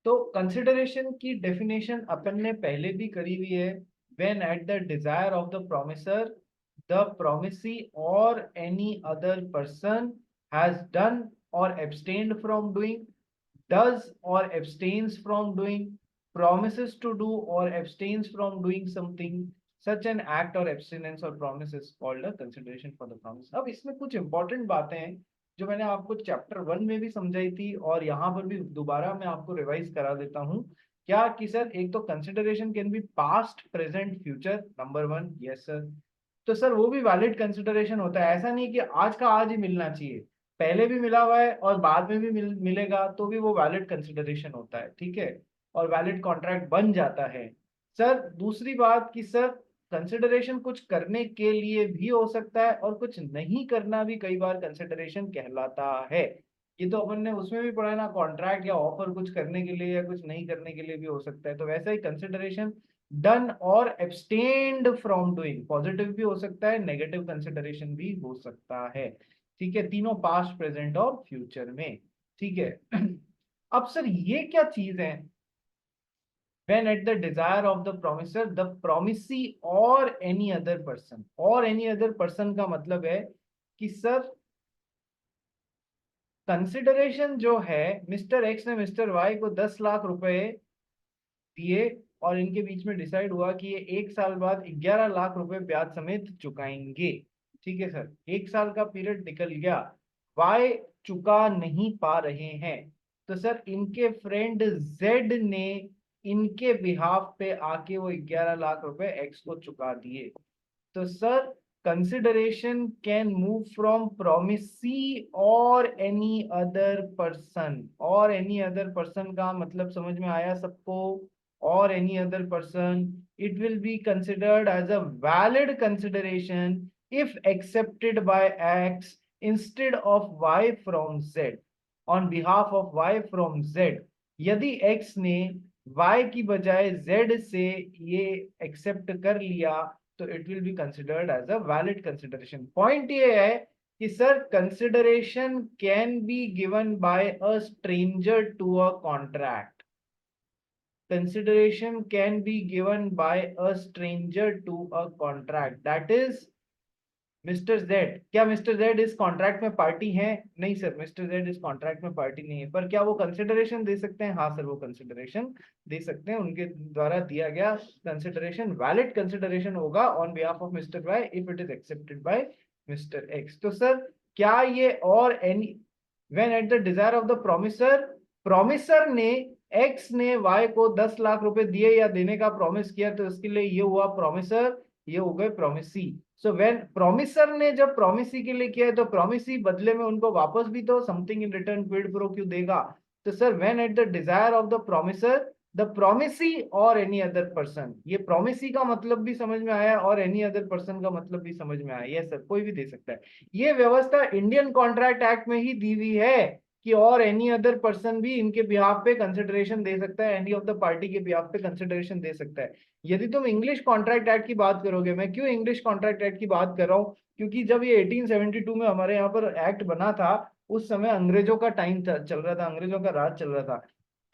तो कंसिडरेशन की डेफिनेशन अपन ने पहले भी करी हुई है। When at the desire of the promisor the promisee और any other person has done और abstained from doing, does or abstains from doing, promises to do or abstains from doing something, such an act or abstinence or promise is called a consideration for the promise। अब इसमें कुछ important बातें हैं जो मैंने आपको chapter 1 में भी समझाई थी और यहाँ पर भी दोबारा मैं आपको रिवाइज करा देता हूँ। क्या कि सर एक तो consideration can B past present future, number 1, yes sir. तो सर वो भी वैलिड कंसिडरेशन होता है, ऐसा नहीं कि आज का आज ही मिलना चाहिए, पहले भी मिला हुआ है और बाद में भी मिलेगा तो भी वो वैलिड कंसिडरेशन होता है, ठीक है, और वैलिड कॉन्ट्रैक्ट बन जाता है। सर दूसरी बात कि सर कंसिडरेशन कुछ करने के लिए भी हो सकता है और कुछ नहीं करना भी कई बार कंसिडरेशन कहलाता है। ये तो अपन ने उसमें भी पढ़ा ना, कॉन्ट्रैक्ट या ऑफर कुछ करने के लिए या कुछ नहीं करने के लिए भी हो सकता है। तो वैसा ही कंसिडरेशन डन और एब्सटेन्ड फ्रॉम डूइंग, पॉजिटिव भी हो सकता है, नेगेटिव कंसिडरेशन भी हो सकता है, ठीक है, तीनों पास्ट प्रेजेंट और फ्यूचर में, ठीक है। अब सर ये क्या चीज है, when at the desire of the promiser the promisee or any other person, और any other person का मतलब है कि सर कंसिडरेशन जो है, मिस्टर एक्स ने मिस्टर वाई को 10 लाख रुपए दिए और इनके बीच में डिसाइड हुआ कि ये 1 साल बाद 11 लाख रुपए ब्याज समेत चुकाएंगे, ठीक है सर। 1 साल का पीरियड निकल गया, वाई चुका नहीं पा रहे हैं, तो सर इनके फ्रेंड जेड ने इनके बिहाफ पे आके वो 11 लाख रुपए एक्स को चुका दिए। तो sir consideration can move from promisee और एनी अदर पर्सन, और एनी अदर पर्सन का मतलब समझ में आया सबको, और any other person, it will be considered as a valid consideration if accepted by X instead of Y from Z, on behalf of Y from Z। यदि X ने Y की बजाय Z से ये एक्सेप्ट कर लिया तो it will be considered as a valid consideration. Point ये है कि sir consideration can be given by a stranger to a contract, consideration can be given by a stranger to a contract, that is mister Z. क्या mister Z इस contract में party है? नहीं sir, mister Z इस contract में party नहीं है, पर क्या वो कंसिडरेशन दे सकते हैं? हाँ सर, वो कंसिडरेशन दे सकते हैं, उनके द्वारा दिया गया कंसिडरेशन वैलिड कंसिडरेशन होगा on behalf of Mister Y if it is accepted by Mister X. तो सर क्या ये और any when at the desire of the promisor, promisor ने एक्स ने वाई को 10 लाख रुपए दिए या देने का प्रॉमिस किया, तो इसके लिए ये हुआ प्रोमिसर, ये हो गए प्रोमिसी। सो व्हेन प्रोमिसर ने जब प्रोमिसी के लिए किया है तो प्रोमिसी बदले में उनको वापस भी तो something in return Kwid pro Q देगा। तो sir when at the desire of the promisor the promisee और एनी अदर पर्सन, ये प्रोमिसी का मतलब भी समझ में आया और एनी अदर पर्सन का मतलब भी समझ में आया, यस सर, कोई भी दे सकता है। ये व्यवस्था इंडियन कॉन्ट्रैक्ट एक्ट में ही दी हुई है कि और एनी अदर पर्सन भी इनके बिहाफ पे कंसिडरेशन दे सकता है, एनी ऑफ द पार्टी के बिहाफ पे कंसिडरेशन दे सकता है। यदि तुम इंग्लिश कॉन्ट्रैक्ट एक्ट की बात करोगे, मैं क्यों इंग्लिश कॉन्ट्रैक्ट एक्ट की बात कर रहा हूँ, क्योंकि जब ये 1872 में हमारे यहाँ पर एक्ट बना था उस समय अंग्रेजों का टाइम चल रहा था, अंग्रेजों का राज चल रहा था,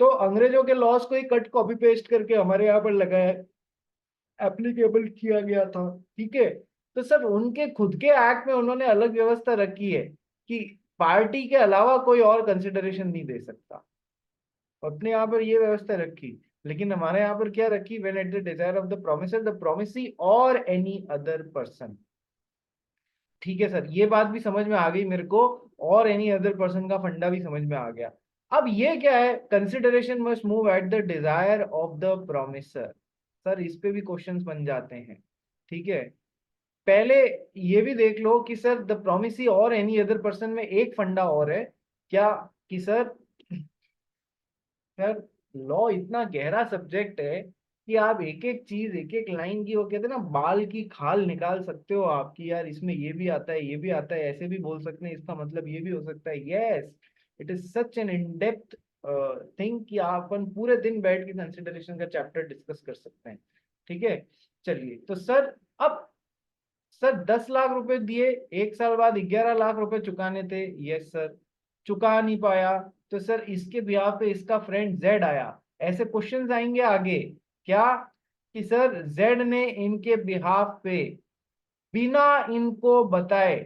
तो अंग्रेजों के लॉस को ही कट कॉपी पेस्ट करके हमारे यहाँ पर लगाया, एप्लीकेबल किया गया था, ठीक है। तो सर उनके खुद के एक्ट में उन्होंने अलग व्यवस्था रखी है कि पार्टी के अलावा कोई और कंसिडरेशन नहीं दे सकता, अपने यहाँ पर ये व्यवस्था रखी। लेकिन हमारे यहाँ पर क्या रखी, when at the desire of the promisor the promisee और एनी अदर पर्सन, ठीक है सर, ये बात भी समझ में आ गई मेरे को, और एनी अदर पर्सन का फंडा भी समझ में आ गया। अब ये क्या है, consideration must move at the desire of the promisor. Sir इस पे भी क्वेश्चंस बन जाते हैं, ठीक है। पहले ये भी देख लो कि सर द प्रोमिसी और एनी अदर पर्सन में एक फंडा और है क्या, कि सर यार लॉ इतना गहरा सब्जेक्ट है कि आप एक एक चीज एक एक लाइन की, वो कहते हैं ना, बाल की खाल निकाल सकते हो आपकी, यार इसमें ये भी आता है, ये भी आता है, ऐसे भी बोल सकते हैं, इसका मतलब ये भी हो सकता है, yes. It is such an in depth thing कि आप अपन पूरे दिन बैठ के कंसिडरेशन का चैप्टर डिस्कस कर सकते हैं, ठीक है। चलिए तो सर अब सर 10 लाख रुपए दिए, 1 साल बाद 11 लाख रुपए चुकाने थे, यस सर, चुका नहीं पाया, तो सर इसके ब्याह पे इसका फ्रेंड जेड आया ऐसे क्वेश्चंस आएंगे आगे, क्या कि सर जेड ने इनके बिहाफ पे बिना इनको बताए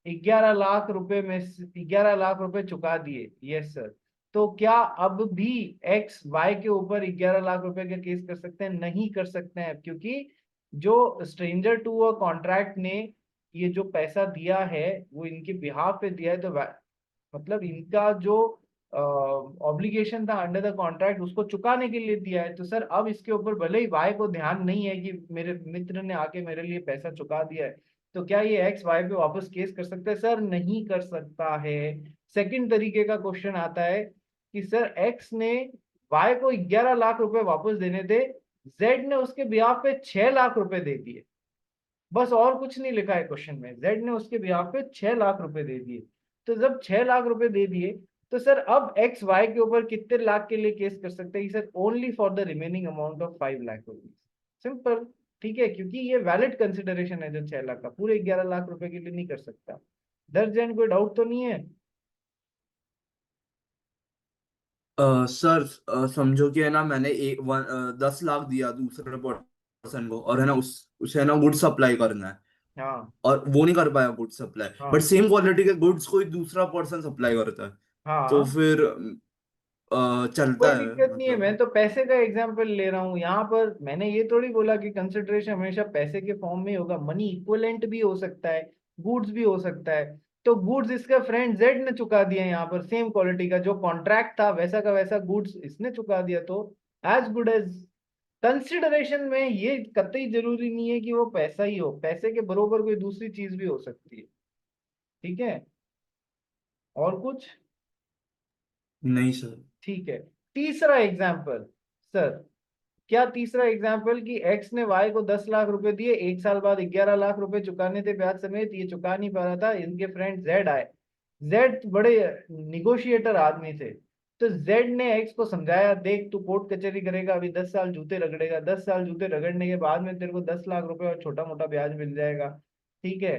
11 लाख रुपए में 11 लाख रुपए चुका दिए। Yes sir. तो क्या अब भी एक्स वाई के ऊपर 11 लाख रुपए का केस कर सकते हैं? नहीं कर सकते हैं, क्योंकि जो स्ट्रेंजर टू अ कॉन्ट्रैक्ट ने ये जो पैसा दिया है वो इनके बिहाफ पे दिया है, तो मतलब इनका जो ऑब्लिगेशन था अंडर द कॉन्ट्रैक्ट उसको चुकाने के लिए दिया है। तो सर अब इसके ऊपर भले ही वाई को ध्यान नहीं है कि मेरे मित्र ने आके मेरे लिए पैसा चुका दिया है, तो क्या ये एक्स वाई पे वापस केस कर सकता है? सर नहीं कर सकता है। सेकंड तरीके का क्वेश्चन आता है कि सर एक्स ने वाई को 11 लाख रुपए वापस देने थे, जेड ने उसके बिहाफ पे 6 लाख रुपए दे दिए, बस और कुछ नहीं लिखा है क्वेश्चन में, जेड ने उसके बिहाफ पे 6 लाख रुपए दे दिए। तो जब 6 लाख रुपए दे दिए, तो सर अब एक्स वाई के ऊपर कितने लाख के लिए केस कर सकते हैं? Sir only for the remaining amount of 5 lakh rupees. Simple. ठीक है, क्योंकि ये वैलिड कंसिडरेशन है जो 6 लाख का, पूरे 11 लाख रुपए के लिए नहीं कर सकता। दर्ज जैन कोई डाउट तो नहीं है? सर समझो कि है ना, मैंने 10 लाख दिया दूसरे पर्सन को, और है ना उसे है ना गुड सप्लाई करना है, हाँ और वो नहीं कर पाया गुड सप्लाई, बट हाँ सेम क्वालिटी के गुड्स कोई दूसरा पर्सन सप्लाई करता है, तो हाँ, फिर कोई चलता है दिक्कत नहीं है। मैं मतलब। तो पैसे का एग्जांपल ले रहा हूँ यहाँ पर। मैंने ये थोड़ी बोला कि कंसिडरेशन हमेशा पैसे के फॉर्म में ही होगा, मनी इक्विवेलेंट भी हो सकता है, गुड्स भी हो सकता है। तो गुड्स इसका फ्रेंड जेड ने चुका दिया, यहाँ पर सेम क्वालिटी का जो कॉन्ट्रैक्ट था वैसा का वैसा गुड्स इसने चुका दिया, तो एज गुड एज। कंसिडरेशन में ये कतई जरूरी नहीं है कि वो पैसा ही हो, पैसे के बरोबर कोई दूसरी चीज भी हो सकती है। ठीक है, और कुछ? नहीं सर। ठीक है, तीसरा एग्जाम्पल। सर क्या तीसरा एग्जाम्पल कि एक्स ने वाई को 10 लाख रुपए दिए, 1 साल बाद 11 लाख रुपए चुकाने थे ब्याज समेत, ये चुका नहीं पा रहा था, इनके फ्रेंड जेड आए। जेड बड़े निगोशिएटर आदमी थे, तो जेड ने एक्स को समझाया, देख तू कोर्ट कचहरी करेगा, अभी 10 साल जूते रगड़ेगा, 10 साल जूते रगड़ने के बाद में तेरे को 10 लाख रुपए और छोटा मोटा ब्याज मिल जाएगा। ठीक है,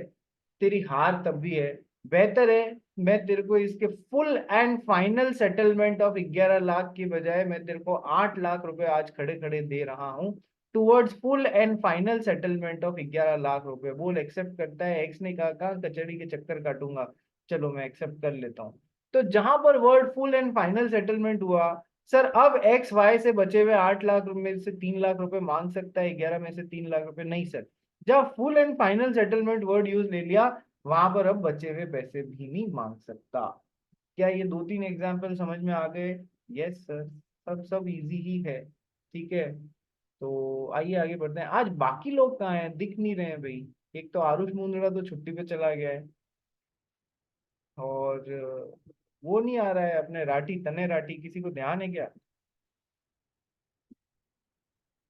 तेरी हार तब भी है, बेहतर है मैं तेरे को इसके full and final settlement of 11 lakh की बजाय मैं तेरे को 8 लाख रुपए आज खड़े खड़े दे रहा हूं, towards full and final settlement of 11 lakh रुपए। बोल एक्सेप्ट करता है? एक्स ने कहा कचहरी के चक्कर काटूंगा, चलो मैं एक्सेप्ट कर लेता हूँ। तो जहां पर word full and final settlement हुआ, सर अब एक्स वाई से बचे हुए 8 लाख रुपए में से 3 लाख रुपए मांग सकता है, 11 में से 3 लाख रुपए नहीं सर। जब full and final settlement word use ले लिया, वहां पर अब बचे हुए पैसे भी नहीं मांग सकता। क्या ये दो तीन एग्जाम्पल समझ में आ गए? यस सर, सब इजी ही है। ठीक है, तो आइए आगे बढ़ते हैं। आज बाकी लोग कहाँ हैं? दिख नहीं रहे हैं भाई। एक तो आरुष मुंद्रा तो छुट्टी पे चला गया है, और वो नहीं आ रहा है अपने राठी, तने राठी, किसी को ध्यान है क्या?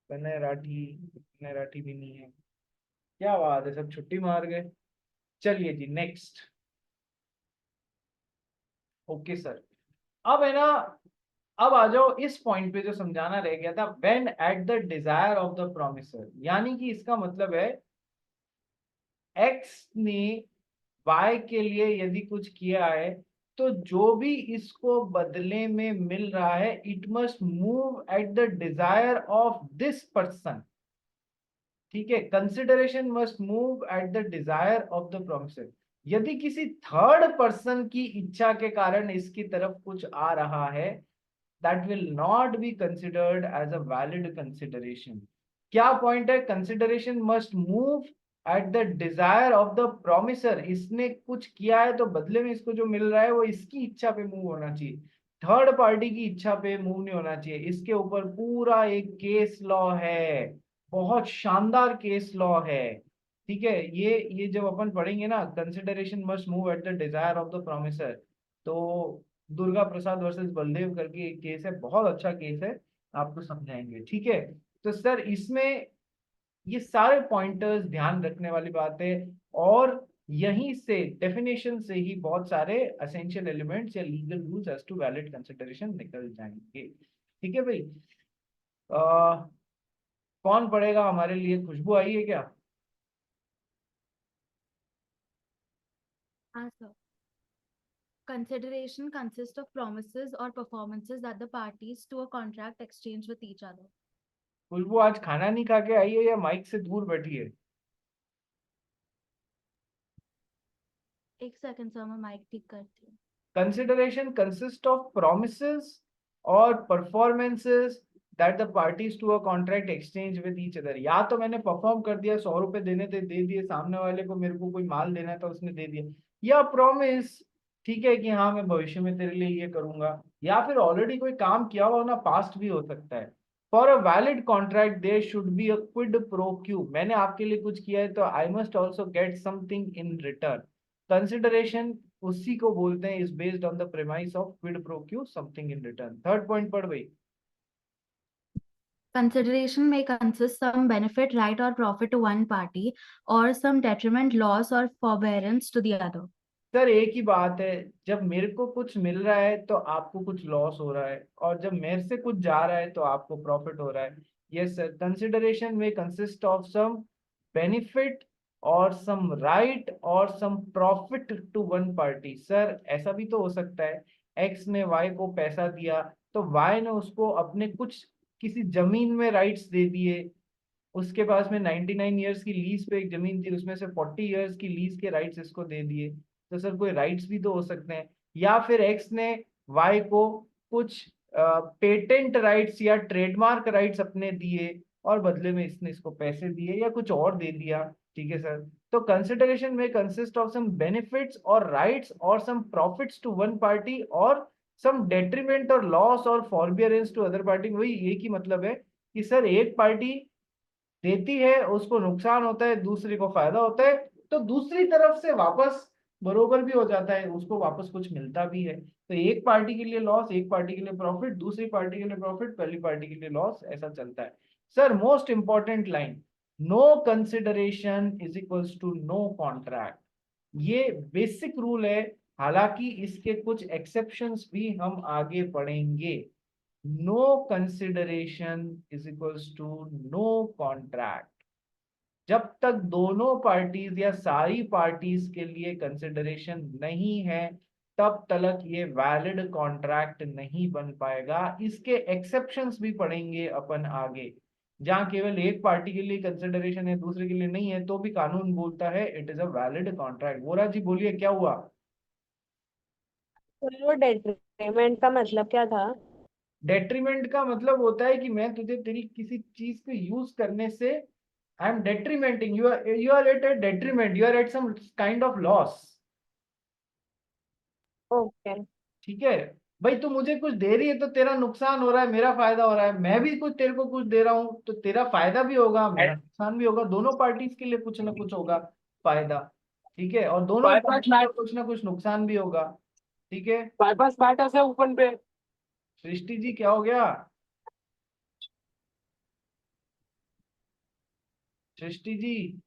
तने राठी, तने राठी भी नहीं है। क्या बात है, सब छुट्टी मार गए। चलिए जी नेक्स्ट। ओके सर, अब है ना, अब आ जाओ इस पॉइंट पे जो समझाना रह गया था, when at the desire of the promisor, यानी कि इसका मतलब है एक्स ने वाई के लिए यदि कुछ किया है, तो जो भी इसको बदले में मिल रहा है it must move at the desire of this person. ठीक है, consideration must move at the desire of the promisor. यदि किसी थर्ड पर्सन की इच्छा के कारण इसकी तरफ कुछ आ रहा है, that will not be considered as a valid consideration। क्या पॉइंट है? Consideration must move at the desire of the promisor. इसने कुछ किया है तो बदले में इसको जो मिल रहा है वो इसकी इच्छा पे मूव होना चाहिए, थर्ड पार्टी की इच्छा पे मूव नहीं होना चाहिए। इसके ऊपर पूरा एक केस लॉ है, बहुत शानदार केस लॉ है। ठीक है, ये जब अपन पढ़ेंगे ना, consideration must move at the desire of the promisor, तो दुर्गा प्रसाद वर्सेस बलदेव करके एक केस है, बहुत अच्छा केस है, आपको समझाएंगे। ठीक है, तो सर इसमें ये सारे पॉइंटर्स ध्यान रखने वाली बात है, और यहीं से डेफिनेशन से ही बहुत सारे एसेंशियल एलिमेंट्स या legal rules as to valid consideration निकल जाएंगे। ठीक है भाई, आ, कौन पढ़ेगा हमारे लिए? खुशबू आई है क्या? हाँ sir. Consideration consists of promises or performances that the parties to a contract exchange with each other. खुशबू आज खाना नहीं खा के आई है या माइक से दूर बैठी है? एक सेकंड सर, मैं माइक ठीक करती हूँ. Consideration consists of promises or performances that the parties to a contract exchange with each other. या तो मैंने परफॉर्म कर दिया, 100 रुपए देने थे दे दिए, सामने वाले को मेरे को कोई माल देना था उसने दे दिया, या प्रॉमिस, ठीक है कि हाँ मैं भविष्य में तेरे लिए ये करूंगा, या फिर ऑलरेडी कोई काम किया हुआ ना, पास्ट भी हो सकता है. For a valid contract there should be a quid pro quo. मैंने आपके लिए कुछ किया है तो I must also get something in return. Consideration उसी को बोलते हैं is based on the premise of quid pro quo, something in return. Third point पढ़ भाई. Consideration may consist some benefit, right, or profit to one party, or some detriment, loss, or forbearance to the other. Sir एक ही बात है, जब मेरे को कुछ मिल रहा है तो आपको कुछ लॉस हो रहा है, और जब मेरे से कुछ जा रहा है तो आपको प्रॉफिट हो रहा है. Yes sir. कंसिडरेशन में कंसिस्ट ऑफ सम बेनिफिट और सम राइट और some profit to one party. Sir ऐसा भी तो हो सकता है, एक्स ने वाई को पैसा दिया तो वाई ने उसको अपने कुछ किसी जमीन में राइट्स दे दिए, उसके पास में 99 ईयर्स की लीज पे एक जमीन थी, उसमें से 40 ईयर्स की लीज के राइट्स इसको दे दिए. तो सर कोई राइट्स भी तो हो सकते हैं. या फिर एक्स ने वाई को कुछ पेटेंट राइट्स या ट्रेडमार्क राइट्स अपने दिए और बदले में इसने इसको पैसे दिए या कुछ और दे दिया. ठीक है सर. तो कंसिडरेशन में कंसिस्ट ऑफ सम बेनिफिट्स और राइट्स और सम प्रॉफिट्स टू वन पार्टी और सम डेट्रीमेंट और लॉस और फॉरबियरेंस टू अदर पार्टी. वही एक ही मतलब है कि सर एक पार्टी देती है उसको नुकसान होता है, दूसरे को फायदा होता है, तो दूसरी तरफ से वापस बरोबर भी हो जाता है, उसको वापस कुछ मिलता भी है. तो एक पार्टी के लिए लॉस, एक पार्टी के लिए प्रॉफिट, दूसरी पार्टी के लिए प्रॉफिट, पहली पार्टी के लिए लॉस, ऐसा चलता है. Sir most important line, no consideration is equals to no contract. ये बेसिक रूल है, हालांकि इसके कुछ एक्सेप्शंस भी हम आगे पढ़ेंगे. No consideration is equals to no contract. जब तक दोनों पार्टीज या सारी पार्टीज के लिए कंसिडरेशन नहीं है तब तक ये वैलिड कॉन्ट्रैक्ट नहीं बन पाएगा. इसके एक्सेप्शंस भी पढ़ेंगे अपन आगे, जहां केवल एक पार्टी के लिए कंसिडरेशन है दूसरे के लिए नहीं है तो भी कानून बोलता है it is a valid contract. Vora ji बोलिए क्या हुआ? तो वो डेट्रीमेंट का मतलब क्या था? डेट्रीमेंट का मतलब होता है कि मैं तुझे तेरी किसी चीज को यूज करने से I am detrimenting you are at a detriment, you are at some kind of loss. Okay. ठीक है भाई, तू मुझे कुछ दे रही है तो तेरा नुकसान हो रहा है, मेरा फायदा हो रहा है. मैं भी कुछ तेरे को कुछ दे रहा हूँ तो तेरा फायदा भी होगा, मेरा नुकसान भी होगा. दोनों पार्टीज के लिए कुछ ना कुछ होगा फायदा. ठीक है, और दोनों पार्टी को कुछ ना कुछ नुकसान भी होगा. ठीक है. बाईपास बैठा से ओपन पे. सृष्टि जी क्या हो गया? सृष्टि जी,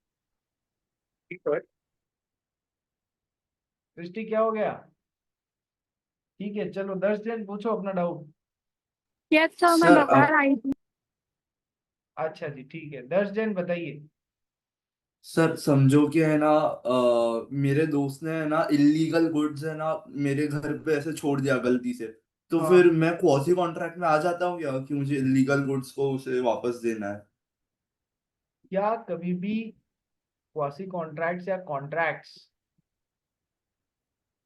सृष्टि क्या हो गया? ठीक है चलो, 10 दिन पूछो अपना डाउट. यस सर, मैं सर बाहर आई थी. अच्छा जी ठीक है, 10 दिन बताइए. सर समझो कि है ना, मेरे दोस्त ने है ना इलीगल गुड्स है ना मेरे घर पे ऐसे छोड़ दिया गलती से. तो फिर हाँ, मैं क्वासी कॉन्ट्रैक्ट में आ जाता हूँ क्या कि मुझे इलीगल गुड्स को उसे वापस देना है? क्या कभी भी क्वासी कॉन्ट्रैक्ट्स या कॉन्ट्रैक्ट्स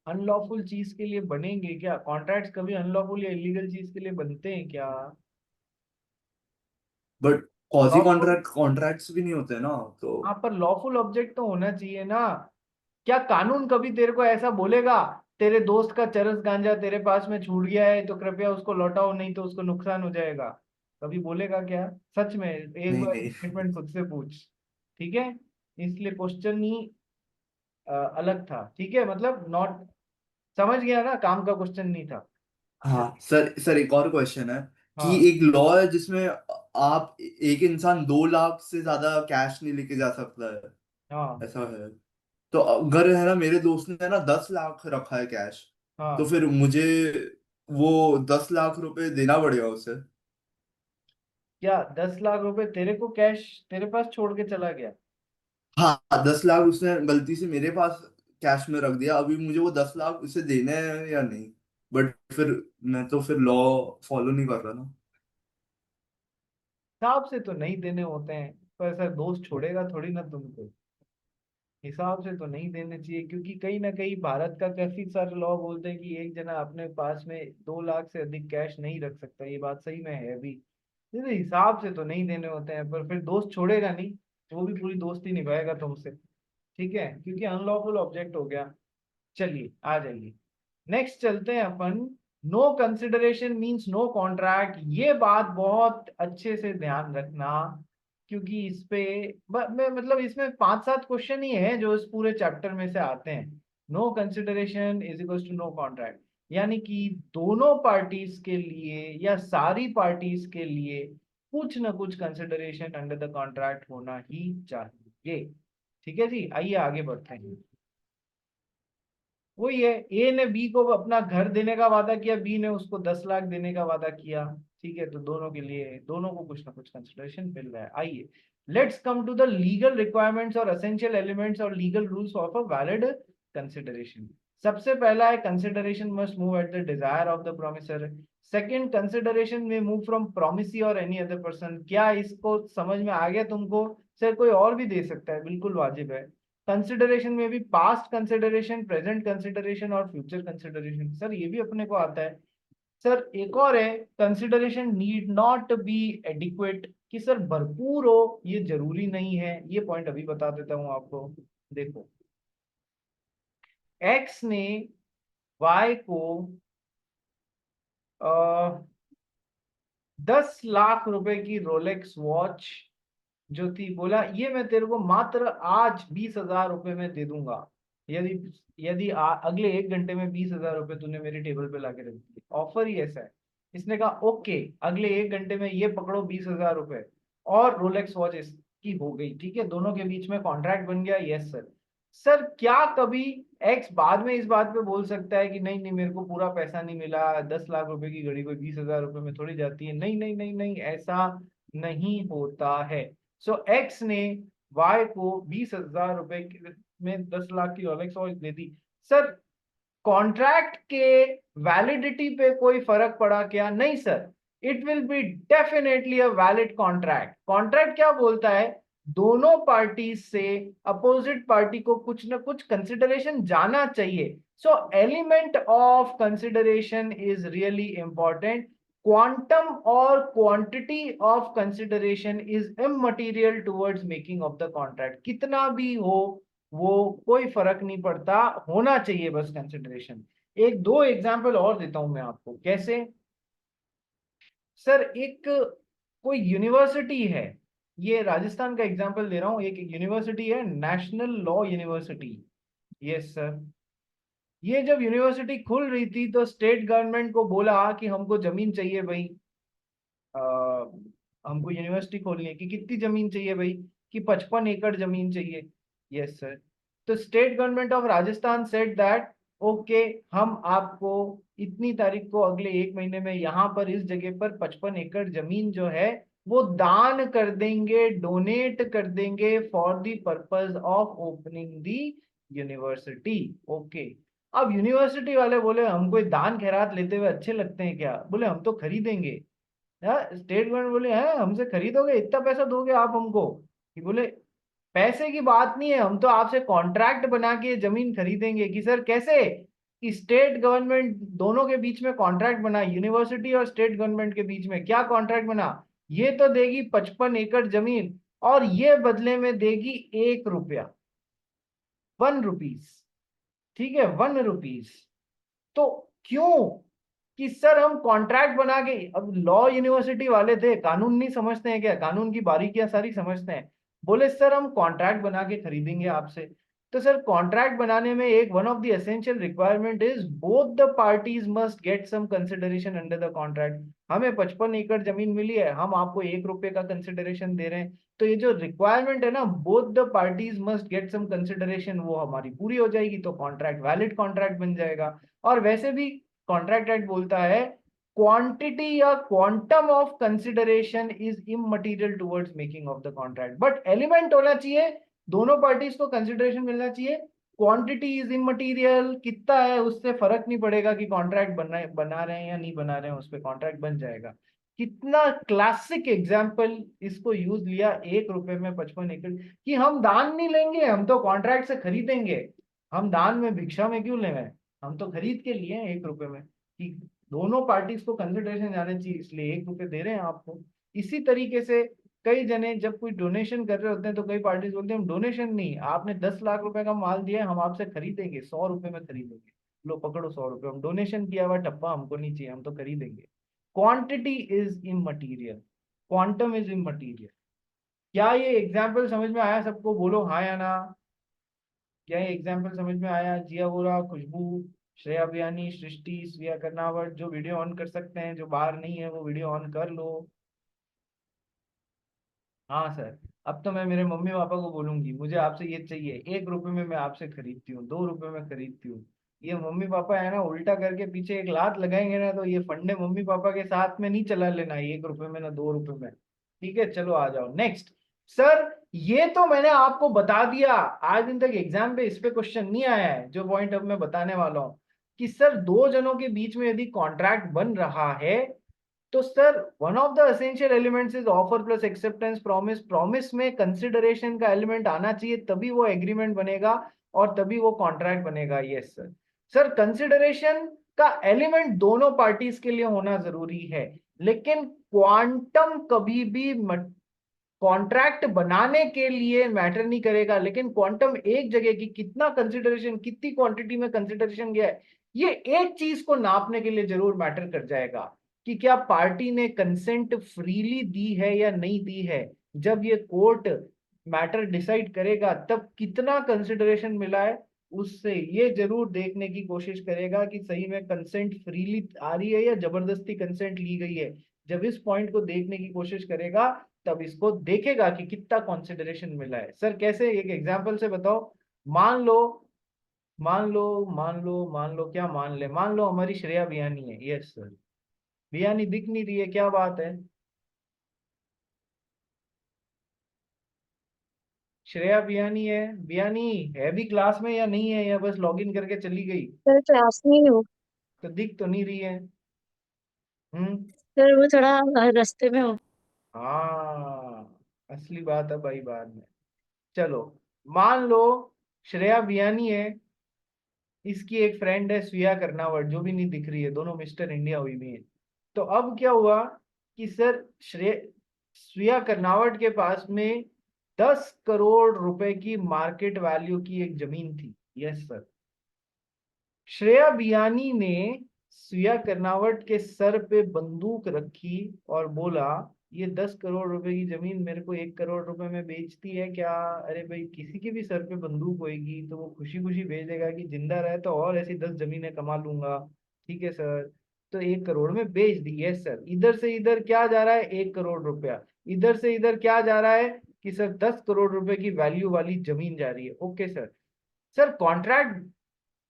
अनलॉफुल चीज के लिए बनेंगे क्या? कॉन्ट्रैक्ट्स कभी अनलॉफुल या इलीगल चीज के लिए बनते हैं क्या? बट क्वासी लॉफुल, कॉन्ट्रैक्ट्स भी नहीं होते ना तो. हाँ पर लॉफुल ऑब्जेक्ट तो होना चाहिए ना. क्या कानून कभी तेरे को ऐसा बोलेगा तेरे दोस्त का चरस गांजा तेरे पास में छूट गया है तो कृपया उसको लौटाओ नहीं तो उसको नुकसान हो जाएगा? कभी बोलेगा क्या? सच में एक नहीं बार नहीं. स्टेटमेंट खुद से पूछ. ठीक है, इसलिए क्वेश्चन ही अलग था. ठीक है, मतलब नॉट, समझ गया ना, काम का क्वेश्चन नहीं था. हाँ सर, सर एक और क्वेश्चन है कि हाँ. एक लॉ है जिसमें आप एक इंसान 2 लाख से ज्यादा कैश नहीं लेके जा सकता है, हाँ. ऐसा है. तो अगर है ना मेरे दोस्त ने है ना 10 लाख रखा है कैश, तो हाँ, फिर मुझे वो 10 लाख रुपए देना पड़ेगा उसे? क्या 10 लाख रुपए तेरे को कैश तेरे पास छोड़ के चला गया? हाँ, 10 लाख उसने गलती से मेरे पास कैश में रख दिया, अभी मुझे वो 10 लाख उसे देने हैं या नहीं, बट फिर मैं तो फिर लॉ फॉलो नहीं कर रहा ना। हिसाब से तो नहीं देने होते हैं, पर सर दोस्त छोड़ेगा थोड़ी ना तुमको। हिसाब से तो नहीं देने चाहिए, क्योंकि कहीं ना कहीं भारत का काफी सारे लॉ बोलते हैं कि एक जना अपने पास में 2 लाख से अधिक कैश नहीं रख सकता। ये बात सही में है भी, तो हिसाब से तो नहीं देने होते हैं, पर फिर दोस्त छोड़ेगा नहीं, वो भी पूरी दोस्ती निभाएगा तुमसे, ठीक है, क्योंकि अनलॉफुल ऑब्जेक्ट हो गया। चलिए आ जाइए, नेक्स्ट चलते हैं अपन। No consideration means no contract. ये बात बहुत अच्छे से ध्यान रखना, क्योंकि इस पे मतलब इसमें 5-7 क्वेश्चन ही है जो इस पूरे चैप्टर में से आते हैं। No consideration is equals to no contract, यानी कि दोनों पार्टीज के लिए या सारी पार्टीज के लिए कुछ ना कुछ कंसिडरेशन अंडर द कॉन्ट्रैक्ट होना ही चाहिए। ठीक है जी, आइए आगे बढ़ते हैं। वही है, ए ने बी को अपना घर देने का वादा किया, बी ने उसको 10 लाख देने का वादा किया, ठीक है, तो दोनों के लिए, दोनों को कुछ ना कुछ कंसिडरेशन मिल रहा है। आइए let's come to the legal requirements और एसेंशियल एलिमेंट्स और legal rules of a valid consideration. सबसे पहला है consideration must move at the desire of the promisor. Second, consideration may move from promisee और एनी अदर पर्सन। क्या इसको समझ में आ गया तुमको? सर कोई और भी दे सकता है, बिल्कुल वाजिब है। कंसिडरेशन में भी पास्ट कंसिडरेशन, प्रेजेंट कंसिडरेशन और फ्यूचर कंसिडरेशन, सर ये भी अपने को आता है। सर एक और है, consideration need not be adequate, कि सर भरपूर हो ये जरूरी नहीं है। ये पॉइंट अभी बता देता हूं आपको। देखो, एक्स ने वाई को 10 लाख रुपए की रोलेक्स वॉच जो थी, बोला ये मैं तेरे को मात्र आज 20,000 रुपए में दे दूंगा, यदि यदि अगले 1 घंटे में 20,000 रुपए तूने मेरे टेबल पे लाके रख दिए। ऑफर ही ऐसा है। इसने कहा ओके, अगले 1 घंटे में ये पकड़ो 20,000 रुपए, और रोलेक्स वॉच इसकी हो गई। ठीक है, दोनों के बीच में कॉन्ट्रैक्ट बन गया। Yes sir. सर क्या कभी एक्स बाद में इस बात पे बोल सकता है कि नहीं नहीं मेरे को पूरा पैसा नहीं मिला, 10 लाख रुपए की घड़ी कोई 20,000 रुपए में थोड़ी जाती है? नहीं नहीं नहीं नहीं, ऐसा नहीं होता है। सो एक्स ने वाई को 20,000 रुपए में 10 लाख की रोलेक्स वॉच दे दी। सर कॉन्ट्रैक्ट के वैलिडिटी पे कोई फर्क पड़ा क्या? नहीं sir, it will be definitely a valid contract. Contract क्या बोलता है? दोनों पार्टी से अपोजिट पार्टी को कुछ ना कुछ कंसिडरेशन जाना चाहिए। So element of consideration is really important. Quantum और quantity of consideration is immaterial towards making of the contract. कितना भी हो वो कोई फर्क नहीं पड़ता, होना चाहिए बस कंसिडरेशन। एक दो एग्जांपल और देता हूं मैं आपको, कैसे? सर एक कोई यूनिवर्सिटी है, ये राजस्थान का एग्जांपल दे रहा हूं, एक यूनिवर्सिटी है national law university. Yes sir, ये जब यूनिवर्सिटी खुल रही थी तो स्टेट गवर्नमेंट को बोला कि हमको जमीन चाहिए भाई, अ, हमको यूनिवर्सिटी खोलनी है, कि कितनी जमीन चाहिए भाई? कि 55 एकड़ जमीन चाहिए। Yes sir. तो state government of Rajasthan said that okay, हम आपको इतनी तारीख को अगले 1 महीने में यहाँ पर इस जगह पर 55 एकड़ जमीन जो है वो दान कर देंगे, डोनेट कर देंगे for the purpose of opening the university. Okay, अब यूनिवर्सिटी वाले बोले हमको दान खैरात लेते हुए अच्छे लगते हैं क्या? बोले हम तो खरीदेंगे। स्टेट गवर्नमेंट बोले हैं हमसे खरीदोगे, इतना पैसा दोगे आप हमको? कि बोले पैसे की बात नहीं है, हम तो आपसे कॉन्ट्रैक्ट बना के जमीन खरीदेंगे। कि सर कैसे? कि स्टेट गवर्नमेंट दोनों के बीच में कॉन्ट्रैक्ट बना, यूनिवर्सिटी और स्टेट गवर्नमेंट के बीच में क्या कॉन्ट्रैक्ट बना? ये तो देगी 55 एकड़ जमीन और ये बदले में देगी 1 रुपया, 1 रुपीज। ठीक है, 1 रुपीज। तो क्यों? कि सर हम कॉन्ट्रैक्ट बना के, अब लॉ यूनिवर्सिटी वाले थे, कानून नहीं समझते हैं क्या? कानून की बारीकियां सारी समझते हैं। बोले सर हम कॉन्ट्रैक्ट बना के खरीदेंगे आपसे। तो सर कॉन्ट्रैक्ट बनाने में एक one of the essential requirement is both the parties must get some consideration under the contract. हमें 55 एकड़ जमीन मिली है, हम आपको 1 रुपए का कंसिडरेशन दे रहे हैं, तो ये जो रिक्वायरमेंट है ना, both the parties must get some consideration, वो हमारी पूरी हो जाएगी तो कॉन्ट्रैक्ट वैलिड कॉन्ट्रैक्ट बन जाएगा। और वैसे भी कॉन्ट्रैक्ट एक्ट बोलता है क्वांटिटी या quantum of consideration is immaterial towards making of the contract, but element होना चाहिए, दोनों पार्टीज को कंसिडरेशन मिलना चाहिए, क्वांटिटी इज इमटेरियल, कितना है उससे फर्क नहीं पड़ेगा कि कॉन्ट्रैक्ट बना रहे हैं या नहीं बना रहे हैं, उस पर कॉन्ट्रैक्ट बन जाएगा। कितना क्लासिक एग्जाम्पल इसको यूज लिया, 1 रुपए में 55 एकड़, कि हम दान नहीं लेंगे, हम तो कॉन्ट्रैक्ट से खरीदेंगे, हम दान में भिक्षा में क्यों लेंगे, हम तो खरीद के लिए 1 रुपए में, कि दोनों पार्टीज को कंसिडरेशन जाना चाहिए, इसलिए 1 रुपए दे रहे हैं आपको। इसी तरीके से कई जने जब कोई डोनेशन कर रहे होते हैं तो कई पार्टीज बोलते हैं हम डोनेशन नहीं, आपने 10 लाख रुपए का माल दिया है, हम आपसे खरीदेंगे 100 रुपए में खरीदेंगे, लो पकड़ो 100 रुपए, हम डोनेशन किया हुआ टप्पा हमको नहीं चाहिए, हम तो खरीदेंगे। Quantity is immaterial, quantum is immaterial. क्या ये एग्जाम्पल समझ में आया सबको? बोलो हाँ या ना। क्या ये एग्जाम्पल समझ में आया? जिया बोरा, खुशबू, श्रेया बियानी, सृष्टि, स्विया कर्नावट, जो वीडियो ऑन कर सकते हैं, जो बाहर नहीं है वो वीडियो ऑन कर लो। हाँ सर, अब तो मैं मेरे मम्मी पापा को बोलूंगी मुझे आपसे ये चाहिए, 1 रुपए में मैं आपसे खरीदती हूँ, 2 रुपए में खरीदती हूँ। ये मम्मी पापा है ना, उल्टा करके पीछे एक लात लगाएंगे ना, तो ये फंडे मम्मी पापा के साथ में नहीं चला लेना, 1 रुपए में ना 2 रुपए में। ठीक है, चलो आ जाओ नेक्स्ट। सर ये तो मैंने आपको बता दिया, आज दिन तक एग्जाम पे इस पे क्वेश्चन नहीं आया है, जो पॉइंट अब मैं बताने वाला हूँ, कि सर दो जनों के बीच में यदि कॉन्ट्रैक्ट बन रहा है तो sir one of the essential elements is offer plus acceptance promise. Promise में कंसिडरेशन का एलिमेंट आना चाहिए, तभी वो एग्रीमेंट बनेगा और तभी वो कॉन्ट्रैक्ट बनेगा। Yes sir. सर कंसिडरेशन का एलिमेंट दोनों पार्टीज के लिए होना जरूरी है, लेकिन क्वांटम कभी भी कॉन्ट्रैक्ट बनाने के लिए मैटर नहीं करेगा, लेकिन क्वांटम एक जगह की कितना कंसिडरेशन, कितनी क्वांटिटी में कंसिडरेशन गया है, ये एक चीज को नापने के लिए जरूर मैटर कर जाएगा, कि क्या पार्टी ने कंसेंट फ्रीली दी है या नहीं दी है। जब ये कोर्ट मैटर डिसाइड करेगा तब कितना कंसिडरेशन मिला है, उससे ये जरूर देखने की कोशिश करेगा कि सही में कंसेंट फ्रीली आ रही है या जबरदस्ती कंसेंट ली गई है। जब इस पॉइंट को देखने की कोशिश करेगा तब इसको देखेगा कि कितना कंसिडरेशन मिला है। सर कैसे, एक एग्जांपल से बताओ। मान लो मान लो क्या मान ले, मान लो हमारी श्रेया बियानी है। यस सर, बियानी दिख नहीं रही है, क्या बात है? श्रेया बियानी है, बियानी है भी क्लास में या नहीं है, या बस लॉगिन करके चली गई? सर क्लास में ही हूँ। तो दिख तो नहीं रही है। सर वो थोड़ा रास्ते में हूँ। हाँ, असली बात अब आई बाद में। चलो मान लो श्रेया बियानी है, इसकी एक फ्रेंड है स्विया कर्नावट, जो भी नहीं दिख रही है, दोनों मिस्टर इंडिया हुई भी है। तो अब क्या हुआ कि सर स्विया कर्नावट के पास में 10 करोड़ रुपए की मार्केट वैल्यू की एक जमीन थी। Yes sir. श्रेया बियानी ने स्विया कर्नावट के सर पे बंदूक रखी और बोला ये 10 करोड़ रुपए की जमीन मेरे को 1 करोड़ रुपए में बेचती है क्या? अरे भाई, किसी के भी सर पे बंदूक होएगी तो वो खुशी खुशी बेच देगा कि जिंदा रहे तो और ऐसी 10 जमीनें कमा लूंगा। ठीक है सर, तो 1 करोड़ में बेच दी। Yes sir. इधर से इधर क्या जा रहा है? 1 करोड़ रुपया। इधर से इधर क्या जा रहा है कि सर 10 करोड़ रुपए की वैल्यू वाली जमीन जा रही है। Okay sir. सर कॉन्ट्रैक्ट,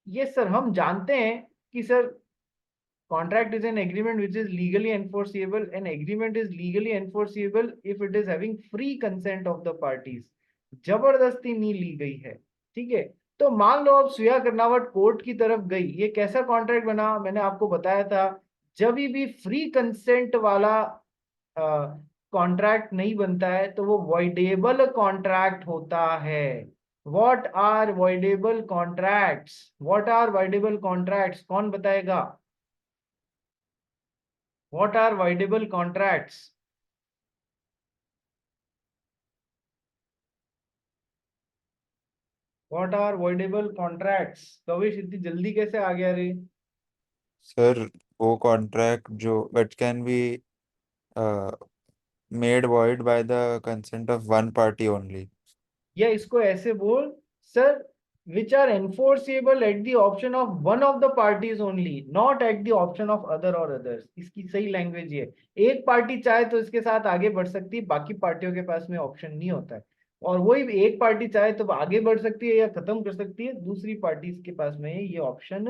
ये सर हम जानते हैं कि sir contract is an agreement which is legally enforceable. An agreement is legally enforceable if it is having free consent of the parties. जबरदस्ती नहीं ली गई है। ठीक है, तो मान लो अब स्विया कर्नावट कोर्ट की तरफ गई, ये कैसा कॉन्ट्रैक्ट बना? मैंने आपको बताया था, जब भी फ्री कंसेंट वाला कॉन्ट्रैक्ट नहीं बनता है तो वो वॉइडेबल कॉन्ट्रैक्ट होता है। What are voidable contracts? What are voidable contracts? कौन बताएगा? What are voidable contracts? What are voidable contracts? Kavish इतनी जल्दी कैसे आ गया रे? सर वो कॉन्ट्रैक्ट जो it can be made void by the consent of one party only. या इसको ऐसे बोल sir, which are enforceable at the option of one of the parties only, not at the option of other or others. इसकी सही language ये, एक party चाहे तो इसके साथ आगे बढ़ सकती है, बाकी पार्टियों के पास में ऑप्शन नहीं होता है। और वही एक पार्टी चाहे तो आगे बढ़ सकती है या खत्म कर सकती है, दूसरी पार्टी के पास में ये ऑप्शन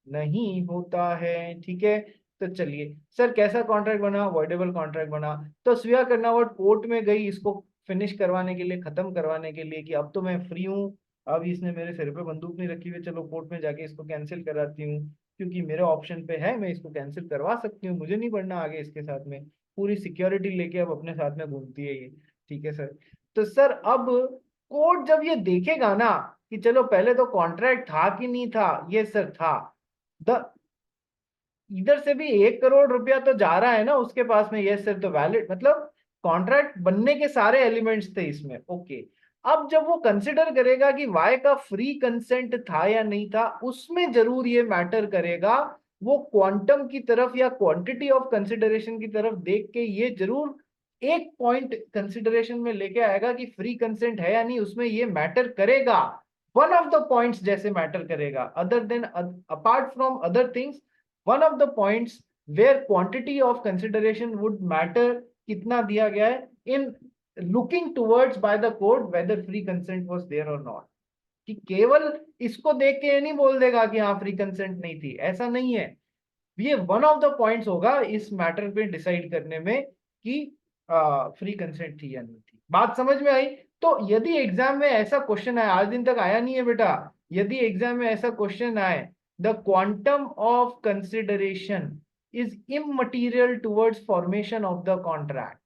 नहीं होता है। ठीक है, तो चलिए सर कैसा कॉन्ट्रैक्ट बना? वॉइडेबल कॉन्ट्रैक्ट बना। तो स्विया कर्नावट कोर्ट में गई इसको फिनिश करवाने के लिए, खत्म करवाने के लिए, कि अब तो मैं फ्री हूँ, अब इसने मेरे सिर पे बंदूक नहीं रखी हुई, चलो कोर्ट में जाके इसको कैंसिल कराती हूँ, क्योंकि मेरे ऑप्शन पे है, मैं इसको कैंसिल करवा सकती हूँ, मुझे नहीं बढ़ना आगे इसके साथ में। पूरी सिक्योरिटी लेके अब अपने साथ में घूमती है ये। ठीक है सर। तो सर अब कोर्ट जब ये देखेगा ना कि चलो पहले तो कॉन्ट्रैक्ट था कि नहीं था, ये सर था, द इधर से भी 1 करोड़ रुपया तो जा रहा है ना उसके पास में, यस सर, तो वैलिड, मतलब कॉन्ट्रैक्ट बनने के सारे एलिमेंट्स थे इसमें। ओके। अब जब वो कंसिडर करेगा कि वाई का फ्री कंसेंट था या नहीं था, उसमें जरूर ये मैटर करेगा। वो क्वांटम की तरफ या क्वांटिटी ऑफ कंसिडरेशन की तरफ देख के ये जरूर एक पॉइंट कंसिडरेशन में लेके आएगा कि फ्री कंसेंट है या नहीं, उसमें ये मैटर करेगा। वन ऑफ द पॉइंट्स जैसे मैटर करेगा, other than apart from other things, one of the points where quantity of consideration would matter, कितना दिया गया है in looking towards by the court whether free consent was there or not। कि केवल इसको देख के ये नहीं बोल देगा कि हाँ फ्री कंसेंट नहीं थी, ऐसा नहीं है। ये वन ऑफ द पॉइंट्स होगा इस मैटर पे डिसाइड करने में कि फ्री कंसेंट थी या नहीं थी। बात समझ में आई? तो यदि एग्जाम में ऐसा क्वेश्चन आए, आज दिन तक आया नहीं है बेटा, यदि एग्जाम में ऐसा क्वेश्चन आए, the quantum of consideration is immaterial towards formation of the contract,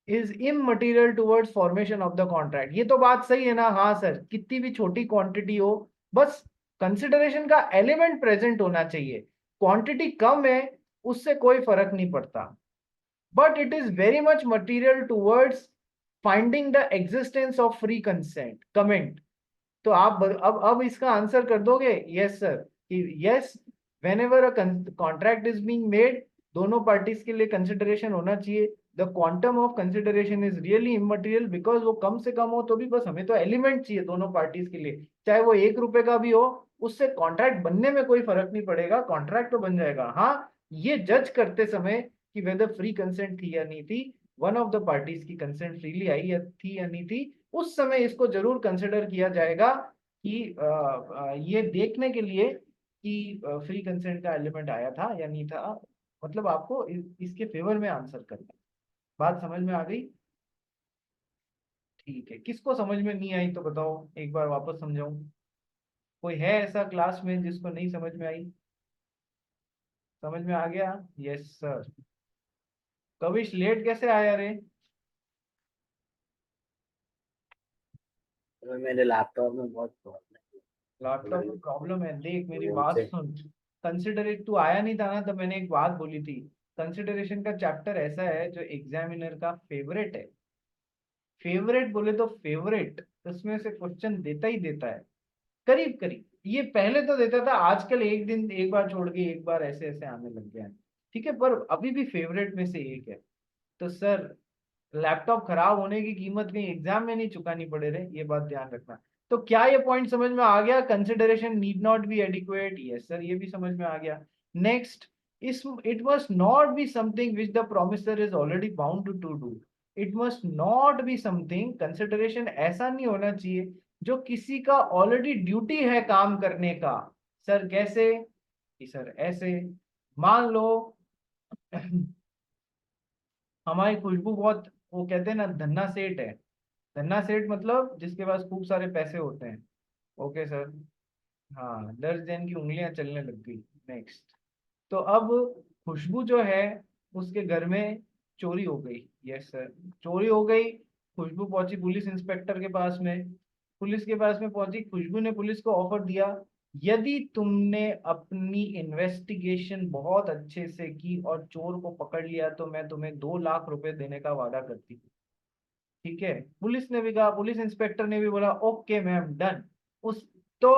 is immaterial towards formation of the contract, ये तो बात सही है ना? हाँ सर, कितनी भी छोटी क्वांटिटी हो, बस कंसिडरेशन का एलिमेंट प्रेजेंट होना चाहिए। क्वांटिटी कम है उससे कोई फर्क नहीं पड़ता, but it is very much material towards finding the existence of free consent. Comment. तो आप अब इसका आंसर कर दोगे yes sir, yes whenever a contract is being made, दोनों पार्टीज के लिए कंसिडरेशन होना चाहिए। The quantum of consideration is really immaterial, because वो कम से कम हो तो भी बस हमें तो एलिमेंट चाहिए दोनों पार्टीज के लिए, चाहे वो 1 रुपए का भी हो, उससे कॉन्ट्रैक्ट बनने में कोई फर्क नहीं पड़ेगा, कॉन्ट्रैक्ट तो बन जाएगा। हाँ, ये जज करते समय कि वेदर फ्री कंसेंट थी या नहीं थी, वन ऑफ द पार्टीज की कंसेंट फ्रीली आई या थी या नहीं थी, उस समय इसको जरूर कंसिडर किया जाएगा कि ये देखने के लिए कि फ्री कंसेंट का एलिमेंट आया था या नहीं था। मतलब आपको इसके फेवर में आंसर करना है। बात समझ में आ गई? ठीक है। किसको समझ में नहीं आई तो बताओ, एक बार वापस समझाऊं? कोई है ऐसा क्लास में जिसको नहीं समझ में आई? समझ में आ गया? Yes sir. कविश लेट कैसे आया रे? मेरे लैपटॉप में बहुत प्रॉब्लम लैपटॉप में प्रॉब्लम है? देख मेरी वो बात से- सुन, कंसिडरेट तू आया नहीं था ना, तो मैंने एक बात बोली थी, कंसिडरेशन का चैप्टर ऐसा है जो एग्जामिनर का फेवरेट है। फेवरेट बोले तो फेवरेट, उसमें से क्वेश्चन देता ही देता है, करीब करीब। ये पहले तो देता था, आजकल एक दिन एक बार छोड़ के एक बार ऐसे ऐसे आने लग गया है। ठीक है, पर अभी भी फेवरेट में से एक है। तो सर लैपटॉप खराब होने की कीमत कहीं एग्जाम में नहीं चुकानी पड़े रहे, ये बात ध्यान रखना। तो क्या ये पॉइंट समझ में आ गया? Consideration need not be adequate, yes sir, ये भी समझ में आ गया। नेक्स्ट, इस it must not be something which the promisor is already bound to do. It must not be something, consideration ऐसा नहीं होना चाहिए जो किसी का ऑलरेडी ड्यूटी है काम करने का। सर कैसे? कि सर ऐसे, मान लो हमारी खुशबू बहुत, वो कहते हैं ना धन्ना सेठ है। धन्ना सेठ मतलब जिसके पास खूब सारे पैसे होते हैं। Okay sir. हाँ, 10 दिन की उंगलियां चलने लग गई। नेक्स्ट। तो अब खुशबू जो है उसके घर में चोरी हो गई। यस सर, चोरी हो गई। खुशबू पहुंची पुलिस इंस्पेक्टर के पास में, पुलिस के पास में पहुंची, खुशबू ने पुलिस को ऑफर दिया, यदि तुमने अपनी इन्वेस्टिगेशन बहुत अच्छे से की और चोर को पकड़ लिया तो मैं तुम्हें 2 लाख रुपए देने का वादा करती हूँ। ठीक है, पुलिस ने भी कहा, पुलिस इंस्पेक्टर ने भी बोला ओके मैम डन। उस तो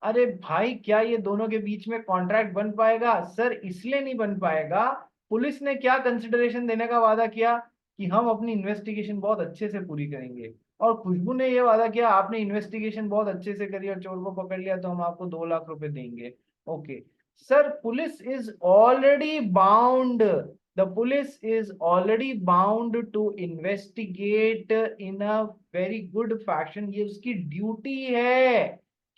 अरे भाई, क्या ये दोनों के बीच में कॉन्ट्रैक्ट बन पाएगा? सर इसलिए नहीं बन पाएगा, पुलिस ने क्या कंसिडरेशन देने का वादा किया कि हम अपनी इन्वेस्टिगेशन बहुत अच्छे से पूरी करेंगे, और खुशबू ने ये वादा किया आपने इन्वेस्टिगेशन बहुत अच्छे से करी और चोर को पकड़ लिया तो हम आपको 2 लाख रुपए देंगे। Okay sir, police is already bound, the police is already bound to investigate in a very good fashion, ये उसकी ड्यूटी है।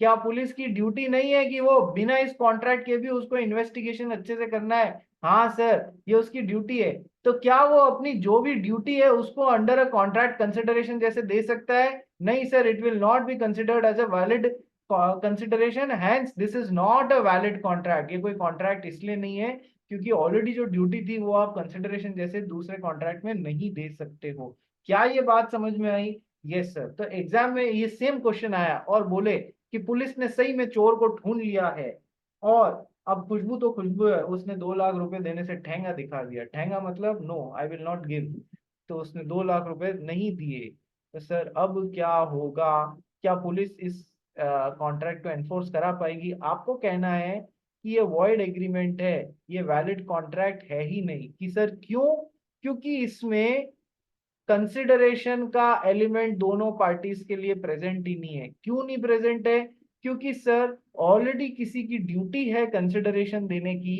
क्या पुलिस की ड्यूटी नहीं है कि वो बिना इस कॉन्ट्रैक्ट के भी उसको इन्वेस्टिगेशन अच्छे से करना है? हाँ सर, ये उसकी ड्यूटी है। तो क्या वो अपनी जो भी ड्यूटी है उसको अंडर अ कॉन्ट्रैक्ट कंसिडरेशन जैसे दे सकता है? नहीं sir, it will not be considered as a valid consideration, hence this is not a valid contract. ये कोई कॉन्ट्रैक्ट इसलिए नहीं है क्योंकि ऑलरेडी जो ड्यूटी थी वो आप कंसिडरेशन जैसे दूसरे कॉन्ट्रैक्ट में नहीं दे सकते हो। क्या ये बात समझ में आई? Yes sir. तो एग्जाम में ये सेम क्वेश्चन आया और बोले कि पुलिस ने सही में चोर को ढूंढ लिया है, और अब खुशबू तो खुशबू है, उसने 2 लाख रुपए देने से ठेंगा दिखा दिया। ठेंगा मतलब no, I will not give. तो उसने 2 लाख रुपए नहीं दिए। तो सर अब क्या होगा? क्या पुलिस इस कॉन्ट्रैक्ट को एनफोर्स करा पाएगी? आपको कहना है कि ये वॉइड एग्रीमेंट है, ये वैलिड कॉन्ट्रैक्ट है ही नहीं। कि सर क्यों? क्योंकि इसमें कंसिडरेशन का एलिमेंट दोनों पार्टीज के लिए प्रेजेंट ही नहीं है। क्यों नहीं प्रेजेंट है? क्योंकि सर ऑलरेडी किसी की ड्यूटी है कंसिडरेशन देने की,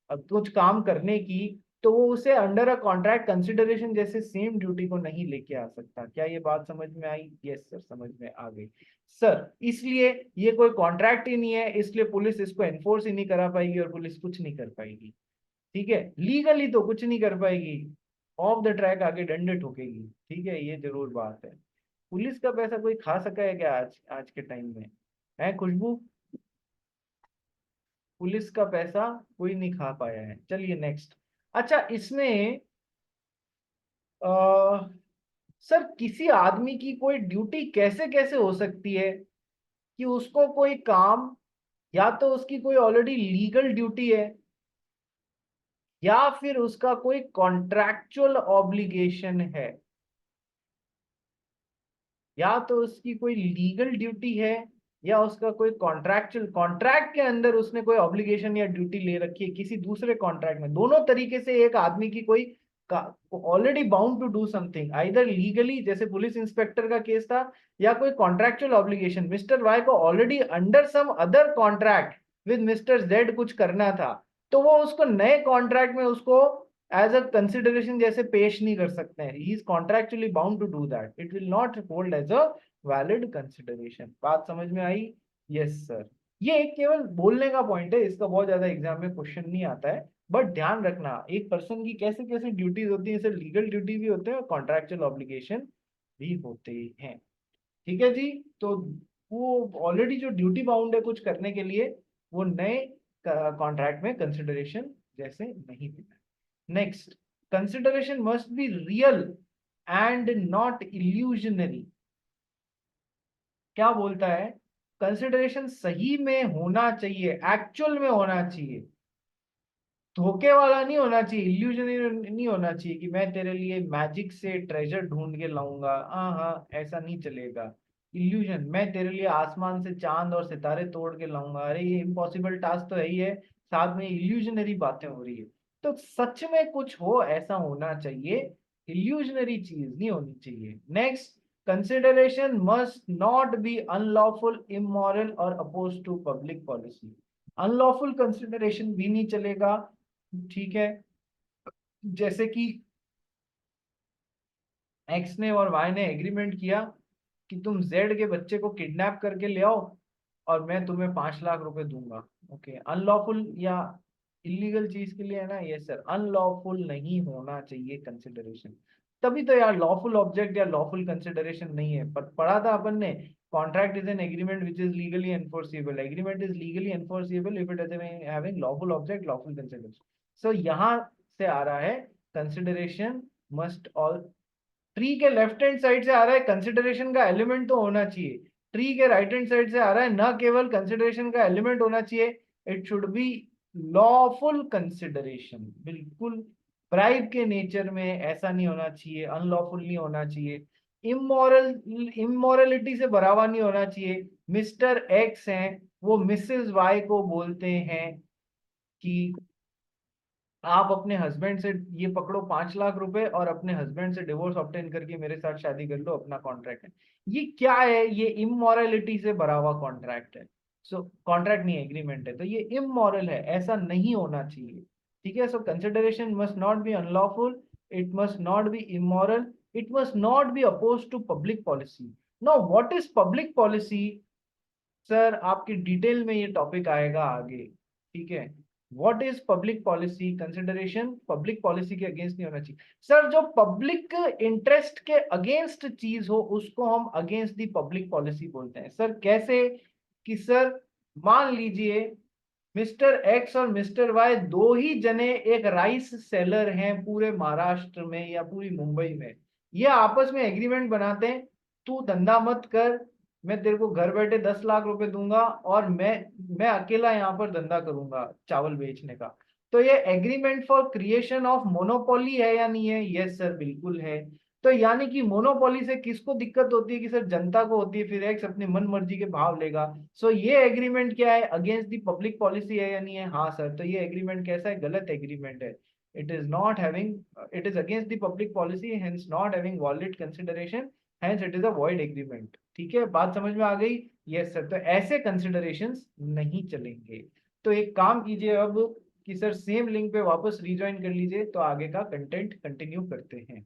कुछ काम करने की, तो वो उसे अंडर अ कॉन्ट्रैक्ट कंसिडरेशन जैसे सेम ड्यूटी को नहीं लेके आ सकता। क्या ये बात समझ में आई? यस सर, समझ में आ गई सर। इसलिए ये कोई कॉन्ट्रैक्ट ही नहीं है, इसलिए पुलिस इसको एनफोर्स ही नहीं करा पाएगी और पुलिस कुछ नहीं कर पाएगी। ठीक है, लीगली तो कुछ नहीं कर पाएगी, ऑफ द ट्रैक आगे डंडे ठोकेगी। ठीक है, ये जरूर बात है। पुलिस का पैसा कोई खा सका है क्या आज आज के टाइम में? है खुशबू? पुलिस का पैसा कोई नहीं खा पाया है। चलिए नेक्स्ट। अच्छा, इसमें आ, सर किसी आदमी की कोई ड्यूटी कैसे कैसे हो सकती है कि उसको कोई काम, या तो उसकी कोई ऑलरेडी लीगल ड्यूटी है, या फिर उसका कोई कॉन्ट्रैक्चुअल ऑब्लिगेशन है, या तो उसकी कोई लीगल ड्यूटी है या उसका कोई कॉन्ट्रैक्चुअल, कॉन्ट्रैक्ट के अंदर उसने कोई ऑब्लिगेशन या ड्यूटी ले रखी है किसी दूसरे कॉन्ट्रैक्ट में। दोनों तरीके से एक आदमी की कोई already bound to do something, either legally जैसे पुलिस इंस्पेक्टर का केस था, या कोई कॉन्ट्रैक्चुअल ऑब्लिगेशन। मिस्टर वाई को already under some other contract with Mister Z कुछ करना था, तो वो उसको नए कॉन्ट्रैक्ट में उसको एज अ कंसिडरेशन जैसे पेश नहीं कर सकते हैं। He is contractually bound to do that, it will not hold as a valid consideration. बात समझ में आई? Yes sir. ये एक केवल बोलने का पॉइंट है, इसका बहुत ज्यादा एग्जाम में क्वेश्चन नहीं आता है, बट ध्यान रखना एक पर्सन की कैसे कैसे ड्यूटीज होती है। जैसे लीगल ड्यूटी भी होते हैं और कॉन्ट्रैक्चुअल ऑब्लिगेशन भी होते हैं। ठीक है जी। तो वो ऑलरेडी जो ड्यूटी बाउंड है कुछ करने के लिए, वो नए कॉन्ट्रैक्ट में कंसिडरेशन जैसे नहीं देना। Next, consideration must be real and not illusionary. क्या बोलता है? कंसिडरेशन सही में होना चाहिए, एक्चुअल में होना चाहिए, धोखे वाला नहीं होना चाहिए, इल्यूजनरी नहीं होना चाहिए कि मैं तेरे लिए मैजिक से ट्रेजर ढूंढ के लाऊंगा। हाँ हाँ, ऐसा नहीं चलेगा। इल्यूजन, मैं तेरे लिए आसमान से चांद और सितारे तोड़ के लाऊंगा, अरे ये इम्पॉसिबल टास्क तो है ही है, साथ में इल्यूजनरी बातें हो रही है। तो सच में कुछ हो ऐसा होना चाहिए, इल्यूजनरी चीज नहीं होनी चाहिए। Next, consideration must not be unlawful, immoral और oppose to public policy. Unlawful consideration भी नहीं चलेगा। ठीक है, जैसे कि एक्स ने और वाई ने एग्रीमेंट किया कि तुम जेड के बच्चे को किडनैप करके ले आओ और मैं तुम्हें 5 लाख रुपए दूंगा। ओके, अनलॉफुल या इलीगल चीज के लिए है ना? ये सर, अनलॉफुल नहीं होना चाहिए कंसिडरेशन। तभी तो यार लॉफुल ऑब्जेक्ट या लॉफुल कंसिडरेशन नहीं है, पर पढ़ा था अपन ने, contract is an agreement which is legally enforceable, agreement is legally enforceable if it is having lawful object, lawful consideration. So यहाँ से आ रहा है कंसिडरेशन मस्ट ऑल, ट्री के लेफ्ट हैंड साइड से आ रहा है कंसिडरेशन का एलिमेंट तो होना चाहिए, ट्री के राइट हैंड साइड से आ रहा है न केवल कंसिडरेशन का एलिमेंट होना चाहिए, it should be lawful consideration. बिल्कुल ब्राइब के नेचर में ऐसा नहीं होना चाहिए, अनलॉफुल नहीं होना चाहिए, इमोरल, इमोरलिटी से भरा हुआ नहीं होना चाहिए। मिस्टर एक्स हैं, वो मिसेस वाई को बोलते हैं कि आप अपने हस्बैंड से ये पकड़ो 5 लाख रुपए और अपने हस्बैंड से डिवोर्स ऑब्टेन करके मेरे साथ शादी कर लो, अपना कॉन्ट्रैक्ट है। ये क्या है? ये इमोरलिटी से भरा हुआ कॉन्ट्रैक्ट है। सो कॉन्ट्रैक्ट नहीं, एग्रीमेंट है, तो ये इमोरल है, ऐसा नहीं होना चाहिए। ठीक है, so consideration must not be unlawful, it must not be immoral, it must not be oppose to public policy. Now what is public policy? Sir आपकी डिटेल में ये टॉपिक आएगा आगे। ठीक है, what is public policy consideration, public policy के against नहीं होना चाहिए। सर जो पब्लिक इंटरेस्ट के अगेंस्ट चीज हो उसको हम अगेंस्ट दी पब्लिक पॉलिसी बोलते हैं। सर कैसे कि सर मान लीजिए मिस्टर एक्स और मिस्टर वाई दो ही जने एक राइस सेलर हैं पूरे महाराष्ट्र में या पूरी मुंबई में, ये आपस में एग्रीमेंट बनाते हैं तू धंधा मत कर, मैं तेरे को घर बैठे 10 लाख रुपए दूंगा और मैं अकेला यहाँ पर धंधा करूंगा चावल बेचने का। तो ये agreement for creation of monopoly है या नहीं है? यस सर बिल्कुल है। तो यानी कि मोनोपोली से किसको दिक्कत होती है कि सर जनता को होती है, फिर एक्स अपनी मन मर्जी के भाव लेगा। सो ये एग्रीमेंट क्या है, अगेंस्ट दी पब्लिक पॉलिसी है या नहीं है? हाँ सर। तो ये एग्रीमेंट कैसा है, गलत एग्रीमेंट है। It is not having, it is against the public policy, hence not having valid consideration, hence it is a void agreement. ठीक है, बात समझ में आ गई? Yes sir. तो ऐसे कंसिडरेशंस नहीं चलेंगे। तो एक काम कीजिए अब कि सर सेम लिंक पे वापस रिज्वाइन कर लीजिए, तो आगे का कंटेंट कंटिन्यू करते हैं।